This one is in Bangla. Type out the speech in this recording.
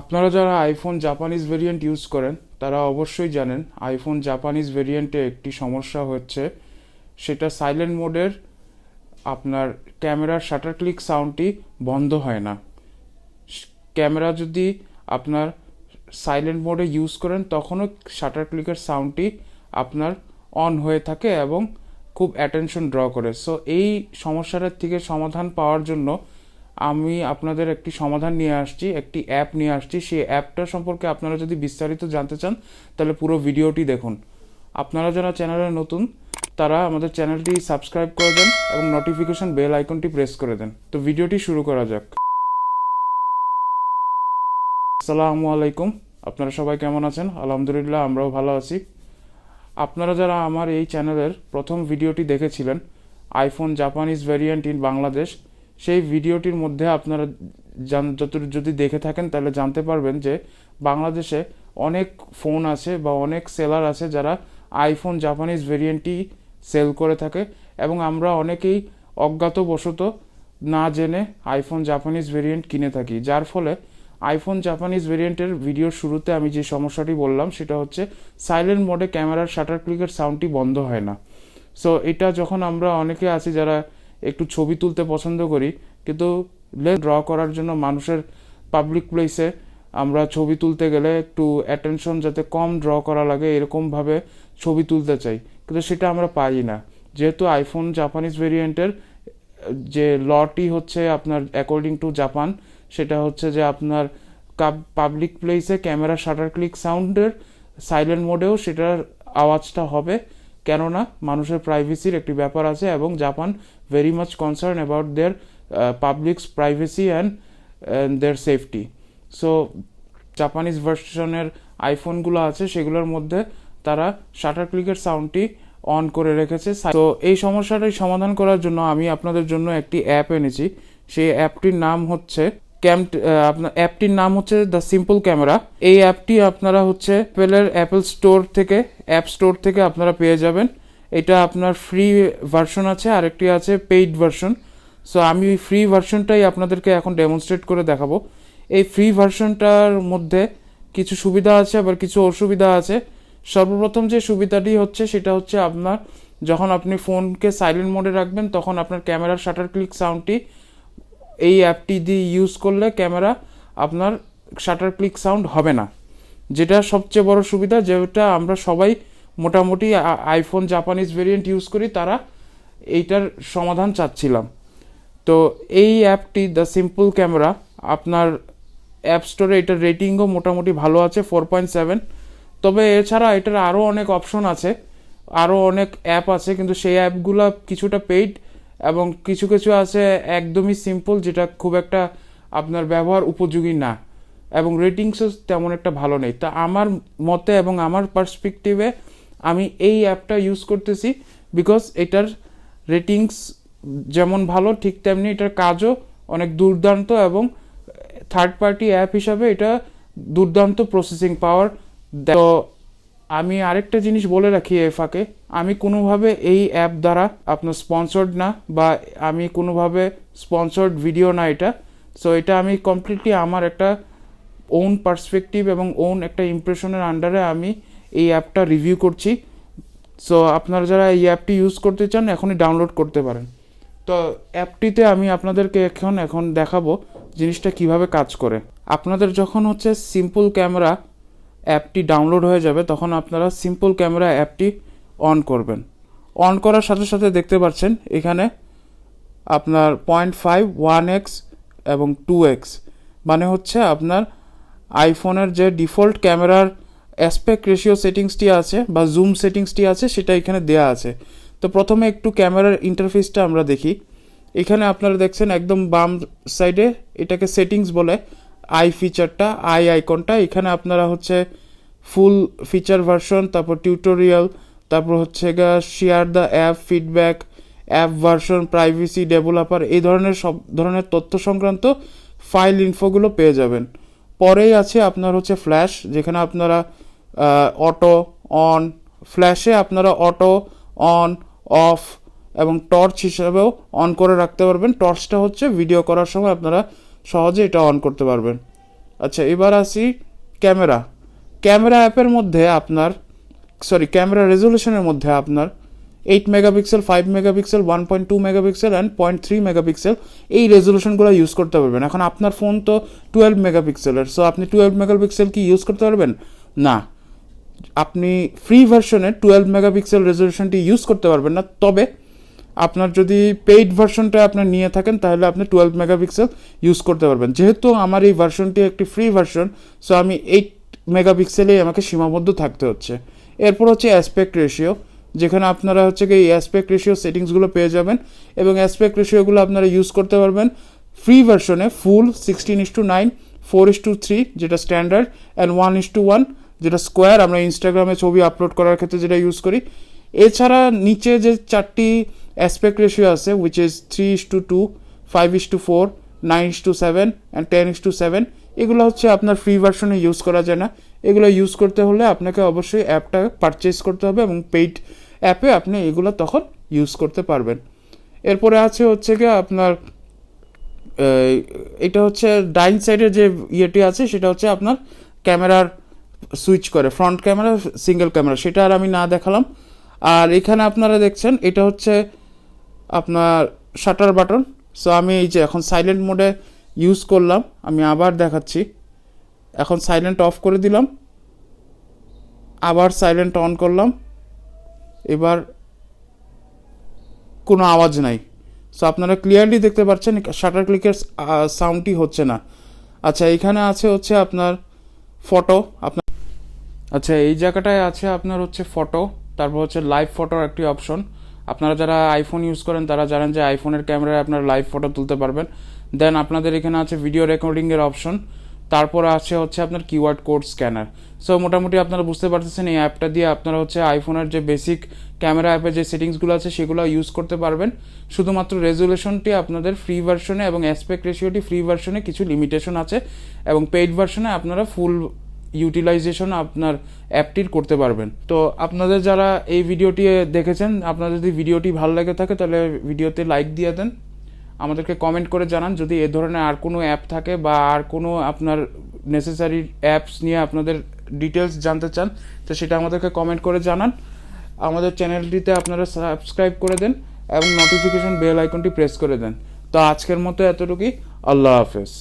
আপনারা যারা আইফোন জাপানিজ ভেরিয়েন্ট ইউজ করেন তারা অবশ্যই জানেন আইফোন জাপানিজ ভেরিয়েন্টে একটি সমস্যা হচ্ছে, সেটা সাইলেন্ট মোডের আপনার ক্যামেরার শাটার ক্লিক সাউন্ডটি বন্ধ হয় না। ক্যামেরা যদি আপনার সাইলেন্ট মোডে ইউজ করেন তখনও শাটার ক্লিকের সাউন্ডটি আপনার অন হয়ে থাকে এবং খুব অ্যাটেনশন ড্র করে। সো এই সমস্যাটার থেকে সমাধান পাওয়ার জন্য আমি আপনাদের একটি সমাধান নিয়ে আসছি, একটি অ্যাপ নিয়ে আসছি। সেই অ্যাপটা সম্পর্কে আপনারা যদি বিস্তারিত জানতে চান তাহলে পুরো ভিডিওটি দেখুন। আপনারা যারা চ্যানেলে নতুন তারা আমাদের চ্যানেলটি সাবস্ক্রাইব করে দেন এবং নোটিফিকেশন বেল আইকনটি প্রেস করে দেন। তো ভিডিওটি শুরু করা যাক। আসসালামু আলাইকুম, আপনারা সবাই কেমন আছেন? আলহামদুলিল্লাহ, আমরাও ভালো আছি। আপনারা যারা আমার এই চ্যানেলের প্রথম ভিডিওটি দেখেছিলেন, iPhone Japanese variant in Bangladesh, সেই ভিডিওটির মধ্যে আপনারা যদি দেখে থাকেন তাহলে জানতে পারবেন যে বাংলাদেশে অনেক ফোন আছে বা অনেক সেলার আছে যারা আইফোন জাপানিজ ভেরিয়েন্টই সেল করে থাকে এবং আমরা অনেকেই অজ্ঞাতবশত না জেনে আইফোন জাপানিজ ভেরিয়েন্ট কিনে থাকি, যার ফলে আইফোন জাপানিজ ভেরিয়েন্টের ভিডিওর শুরুতে আমি যে সমস্যাটি বললাম সেটা হচ্ছে সাইলেন্ট মোডে ক্যামেরার শাটার ক্লিকের সাউন্ডটি বন্ধ হয় না। সো এটা যখন আমরা অনেকে আছি যারা একটু ছবি তুলতে পছন্দ করি, কিন্তু ড্র করার জন্য মানুষের পাবলিক প্লেসে আমরা ছবি তুলতে গেলে একটু অ্যাটেনশন যাতে কম ড্র করা লাগে এরকমভাবে ছবি তুলতে চাই, কিন্তু সেটা আমরা পাই না। যেহেতু আইফোন জাপানিজ ভেরিয়েন্টের যে লটি হচ্ছে আপনার অ্যাকর্ডিং টু জাপান, সেটা হচ্ছে যে আপনার পাবলিক প্লেসে ক্যামেরা শাটার ক্লিক সাউন্ডের সাইলেন্ট মোডেও সেটার আওয়াজটা হবে, কেননা মানুষের প্রাইভেসির একটি ব্যাপার আছে এবং Japan very much concern about their publics privacy and their safety. So Japanese ভার্সনের আইফোনগুলো আছে সেগুলোর মধ্যে তারা শাটার ক্লিকের সাউন্ডটি অন করে রেখেছে। তো এই সমস্যাটাই সমাধান করার জন্য আমি আপনাদের জন্য একটি অ্যাপ এনেছি। সেই অ্যাপটির নাম হচ্ছে অ্যাপটির নাম হচ্ছে দ্য সিম্পল ক্যামেরা। এই অ্যাপটি আপনারা হচ্ছে অ্যাপেল স্টোর থেকে অ্যাপ স্টোর থেকে আপনারা পেয়ে যাবেন। এটা আপনার ফ্রি ভার্সন আছে, আরেকটি আছে পেইড ভার্সন। সো আমি ফ্রি ভার্সনটাই আপনাদেরকে এখন ডেমনস্ট্রেট করে দেখাবো। এই ফ্রি ভার্সনটার মধ্যে কিছু সুবিধা আছে আবার কিছু অসুবিধা আছে। সর্বপ্রথম যে সুবিধাটি হচ্ছে সেটা হচ্ছে আপনার যখন আপনি ফোনকে সাইলেন্ট মোডে রাখবেন তখন আপনার ক্যামেরার শাটার ক্লিক সাউন্ডটি এই অ্যাপটি দিয়ে ইউজ করলে ক্যামেরা আপনার শাটার ক্লিক সাউন্ড হবে না, যেটা সবচেয়ে বড় সুবিধা, যেটা আমরা সবাই মোটামুটি আইফোন জাপানিজ ভেরিয়েন্ট ইউজ করি তারা এইটার সমাধান চাচ্ছিলাম। তো এই অ্যাপটি দ্য সিম্পল ক্যামেরা আপনার অ্যাপ স্টোরে এটার রেটিংও মোটামুটি ভালো আছে 4.7। তবে এছাড়া এটার আরও অনেক অপশন আছে, আরও অনেক অ্যাপ আছে, কিন্তু সেই অ্যাপগুলো কিছুটা পেইড এবং কিছু কিছু আছে একদমই সিম্পল, যেটা খুব একটা আপনার ব্যবহার উপযোগী না এবং রেটিংসও তেমন একটা ভালো নেই। তা আমার মতে এবং আমার পার্সপেক্টিভে আমি এই অ্যাপটা ইউজ করতেছি বিকজ এটার রেটিংস যেমন ভালো ঠিক তেমনি এটার কাজও অনেক দুর্দান্ত এবং থার্ড পার্টি অ্যাপ হিসাবে এটা দুর্দান্ত প্রসেসিং পাওয়ার। তো আমি আরেকটা জিনিস বলে রাখি এ ফাঁকে, আমি কোনোভাবে এই অ্যাপ দ্বারা আপনার স্পন্সর্ড না বা আমি কোনোভাবে স্পন্সর্ড ভিডিও না এটা। সো এটা আমি কমপ্লিটলি আমার একটা ওন পার্সপেক্টিভ এবং ওন একটা ইমপ্রেশনের আন্ডারে আমি এই অ্যাপটা রিভিউ করছি। সো আপনারা যারা এই অ্যাপটি ইউজ করতে চান এখনই ডাউনলোড করতে পারেন। তো অ্যাপটিতে আমি আপনাদেরকে এখন দেখাবো জিনিসটা কিভাবে কাজ করে। আপনাদের যখন হচ্ছে সিম্পল ক্যামেরা অ্যাপটি ডাউনলোড হয়ে যাবে তখন আপনারা সিম্পল ক্যামেরা অ্যাপটি অন করবেন। অন করার সাথে সাথে দেখতে পাচ্ছেন এখানে আপনার 0.5, 1x এবং 2x, মানে হচ্ছে আপনার আইফোনের যে ডিফল্ট ক্যামেরার অ্যাসপেক্ট রেশিও সেটিংসটি আছে বা জুম সেটিংসটি আছে সেটা এখানে দেয়া আছে। তো প্রথমে একটু ক্যামেরার ইন্টারফেসটা আমরা দেখি। এখানে আপনারা দেখছেন একদম বাম সাইডে এটাকে সেটিংস বলে, আই ফিচারটা, আই আইকনটা, এখানে আপনারা হচ্ছে ফুল ফিচার ভার্সন, তারপর টিউটোরিয়াল, তারপর হচ্ছে share the app, feedback, app version, privacy, developer, এই ধরনের সব ধরনের তথ্য সংক্রান্ত ফাইল ইনফোগুলো পেয়ে যাবেন। পরেই আছে আপনার হচ্ছে ফ্ল্যাশ, যেখানে আপনারা অটো অন, ফ্ল্যাশে আপনারা অটো অন অফ এবং টর্চ হিসাবেও অন করে রাখতে পারবেন। টর্চটা হচ্ছে ভিডিও করার সময় আপনারা সহজে এটা অন করতে পারবেন। আচ্ছা, এবার আসি ক্যামেরা। ক্যামেরা অ্যাপের মধ্যে আপনার ক্যামেরা রেজলিউশনের মধ্যে আপনার 8 megapixel, 5 megapixel, 1.2 megapixel and 0.3 megapixel এই রেজলিউশনগুলো ইউজ করতে পারবেন। এখন আপনার ফোন তো 12 মেগাপিক্সেলের, সো আপনি 12 মেগাপিক্সেল কি ইউজ করতে পারবেন না। আপনি ফ্রি ভার্সনে 12 মেগাপিক্সেল রেজলিউশনটি ইউজ করতে পারবেন না। তবে আপনার যদি পেইড ভার্সনটা আপনার নিয়ে থাকেন তাহলে আপনি 12 মেগাপিক্সেল ইউজ করতে পারবেন। যেহেতু আমার এই ভার্সনটি একটি ফ্রি ভার্সন, সো আমি 8 মেগাপিক্সেলেই আমাকে সীমাবদ্ধ থাকতে হচ্ছে। এরপর হচ্ছে অ্যাসপেক্ট রেশিও, যেখানে আপনারা হচ্ছে কি এই অ্যাসপেক্ট রেশিও সেটিংসগুলো পেয়ে যাবেন এবং অ্যাসপেক্ট রেশিওগুলো আপনারা ইউজ করতে পারবেন ফ্রি ভার্সনে ফুল 16:9, 4:3 যেটা স্ট্যান্ডার্ড, অ্যান্ড 1:1 যেটা স্কোয়ার আমরা ইনস্টাগ্রামে ছবি আপলোড করার ক্ষেত্রে যেটা ইউজ করি। এছাড়া নিচে যে 4টি অ্যাসপেক্ট রেশিও আছে, উইচ ইজ 3:2, 5:4, 9:7 অ্যান্ড 10:7, এগুলো হচ্ছে আপনার ফ্রি ভার্সনে ইউজ করা যায় না। এগুলো ইউজ করতে হলে আপনাকে অবশ্যই অ্যাপটা পারচেজ করতে হবে এবং পেইড অ্যাপে আপনি এগুলো তখন ইউজ করতে পারবেন। এরপরে আছে হচ্ছে কি আপনার এটা হচ্ছে ডাইন সাইডের যে ইয়েটি আছে সেটা হচ্ছে আপনার ক্যামেরার সুইচ করে ফ্রন্ট ক্যামেরা, সিঙ্গেল ক্যামেরা, সেটা আর আমি না দেখালাম। আর এখানে আপনারা দেখছেন এটা হচ্ছে আপনার শাটার বাটন। সো আমি এই যে এখন সাইলেন্ট মোডে ইউজ করলাম, আমি আবার দেখাচ্ছি। এখন সাইলেন্ট অফ করে দিলাম, আবার সাইলেন্ট অন করলাম, এবার কোনো আওয়াজ নাই। সো আপনারা ক্লিয়ারলি দেখতে পাচ্ছেন শাটার ক্লিকের সাউন্ডটি হচ্ছে না। আচ্ছা, এখানে আছে হচ্ছে আপনার ফটো। আচ্ছা, এই জায়গাটায় আছে আপনার হচ্ছে ফটো, তারপর হচ্ছে লাইভ ফটোর একটি অপশন। আপনারা যারা আইফোন ইউজ করেন তারা জানেন যে আইফোনের ক্যামেরায় আপনারা লাইভ ফটো তুলতে পারবেন। দেন আপনাদের এখানে আছে ভিডিও রেকর্ডিংয়ের অপশন, তারপর আছে হচ্ছে আপনার কিওয়ার্ড কোড স্ক্যানার। সো মোটামুটি আপনারা বুঝতে পারতেছেন এই অ্যাপটা দিয়ে আপনারা হচ্ছে আইফোনের যে বেসিক ক্যামেরা অ্যাপে যে সেটিংসগুলো আছে সেগুলো ইউজ করতে পারবেন। শুধুমাত্র রেজুলেশনটি আপনাদের ফ্রি ভার্সনে এবং অ্যাসপেক্ট রেশিওটি ফ্রি ভার্সনে কিছু লিমিটেশন আছে এবং পেইড ভার্সনে আপনারা ফুল ইউটিলাইজেশন আপনার অ্যাপটির করতে পারবেন। তো আপনাদের যারা এই ভিডিওটি দেখেছেন, আপনাদের যদি ভিডিওটি ভালো লাগে থাকে তাহলে ভিডিওতে লাইক দিয়ে দেন, আমাদেরকে কমেন্ট করে জানান যদি এ ধরনের আর কোনো অ্যাপ থাকে বা আর কোনো আপনার নেসেসারি অ্যাপস নিয়ে আপনাদের ডিটেলস জানতে চান তো সেটা আমাদেরকে কমেন্ট করে জানান। আমাদের চ্যানেলটিতে আপনারা সাবস্ক্রাইব করে দেন এবং নোটিফিকেশন বেল আইকনটি প্রেস করে দেন। তো আজকের মতো এতটুকুই, আল্লাহ হাফেজ।